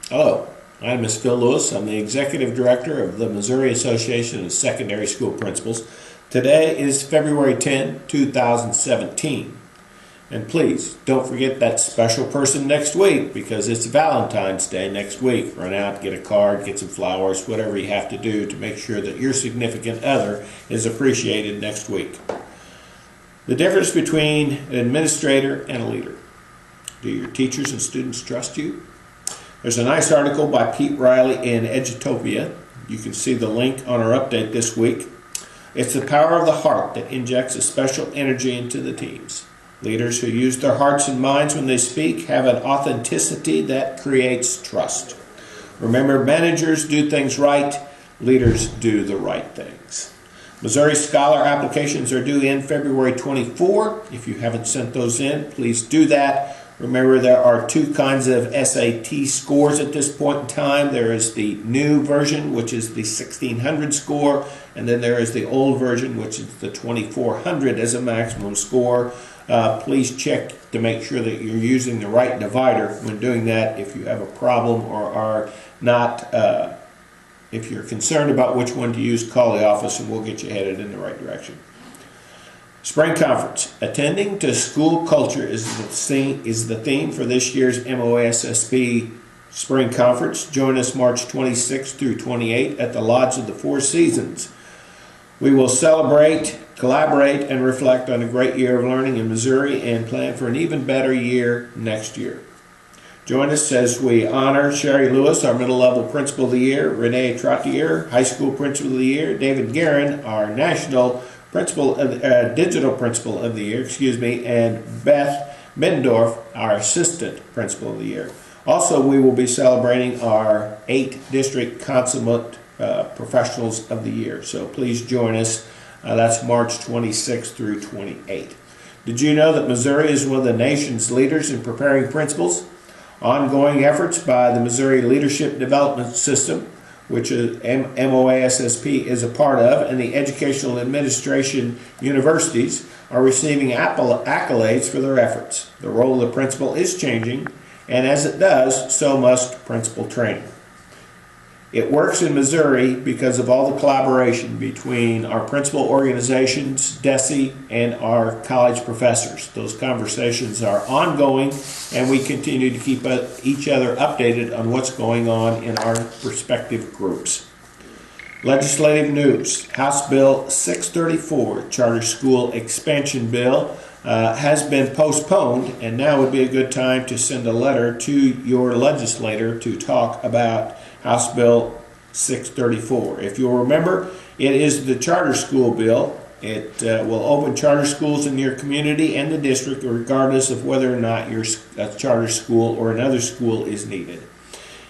Hello, I'm Ms. Phil Lewis. I'm the Executive Director of the Missouri Association of Secondary School Principals. Today is February 10, 2017. And please, don't forget that special person next week because it's Valentine's Day next week. Run out, get a card, get some flowers, whatever you have to do to make sure that your significant other is appreciated next week. The difference between an administrator and a leader. Do your teachers and students trust you? There's a nice article by Pete Riley in Edutopia. You can see the link on our update this week. It's the power of the heart that injects a special energy into the teams. Leaders who use their hearts and minds when they speak have an authenticity that creates trust. Remember, managers do things right, leaders do the right things. Missouri Scholar applications are due in February 24. If you haven't sent those in, please do that. Remember, there are two kinds of SAT scores at this point in time. There is the new version, which is the 1600 score, and then there is the old version, which is the 2400 as a maximum score. Please check to make sure that you're using the right divider when doing that. If you have a problem or are not, if you're concerned about which one to use, call the office and we'll get you headed in the right direction. Spring Conference. Attending to school culture is the theme for this year's MOASSP Spring Conference. Join us March 26 through 28 at the Lodge of the Four Seasons. We will celebrate, collaborate, and reflect on a great year of learning in Missouri and plan for an even better year next year. Join us as we honor Sherry Lewis, our middle level principal of the year, Renee Trottier, high school principal of the year, David Guerin, our national digital principal of the year, and Beth Mendorf, our assistant principal of the year. Also, we will be celebrating our 8 district consummate professionals of the year. So please join us. That's March 26 through 28. Did you know that Missouri is one of the nation's leaders in preparing principals? Ongoing efforts by the Missouri Leadership Development System, which MOASSP is a part of, and the Educational Administration universities are receiving accolades for their efforts. The role of the principal is changing, and as it does, so must principal training. It works in Missouri because of all the collaboration between our principal organizations, DESE, and our college professors. Those conversations are ongoing, and we continue to keep each other updated on what's going on in our respective groups. Legislative news. House Bill 634, Charter School Expansion Bill, has been postponed, and now would be a good time to send a letter to your legislator to talk about House Bill 634. If you'll remember, it is the charter school bill. It will open charter schools in your community and the district regardless of whether or not your charter school or another school is needed.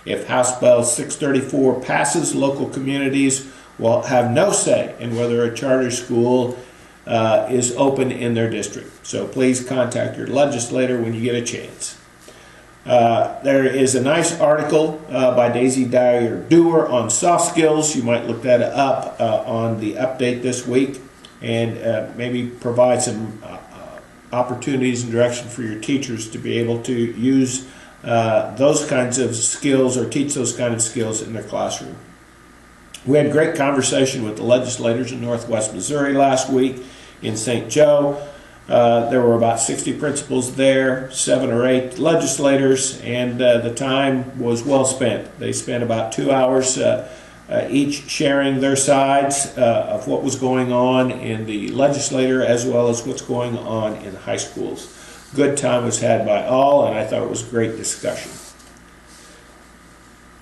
If House Bill 634 passes, local communities will have no say in whether a charter school is open in their district. So please contact your legislator when you get a chance. There is a nice article by Daisy Dyer-Dewar on soft skills. You might look that up on the update this week and maybe provide some opportunities and direction for your teachers to be able to use those kinds of skills or teach those kind of skills in their classroom. We had a great conversation with the legislators in Northwest Missouri last week in St. Joe. There were about 60 principals there, 7 or 8 legislators, and the time was well spent. They spent about 2 hours each sharing their sides of what was going on in the legislature as well as what's going on in high schools. Good time was had by all, and I thought it was a great discussion.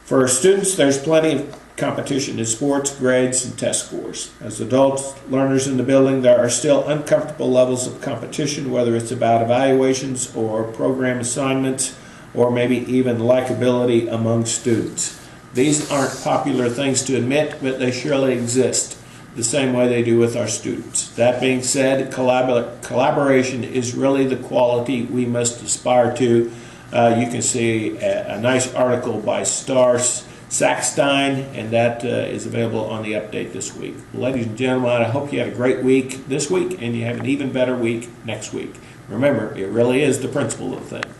For students, there's plenty of competition in sports, grades, and test scores. As adults, learners in the building, there are still uncomfortable levels of competition, whether it's about evaluations or program assignments, or maybe even likability among students. These aren't popular things to admit, but they surely exist, the same way they do with our students. That being said, collaboration is really the quality we must aspire to. You can see a nice article by Stars Sackstein, and that is available on the update this week. Ladies and gentlemen, I hope you had a great week this week and you have an even better week next week. Remember, it really is the principle of the thing.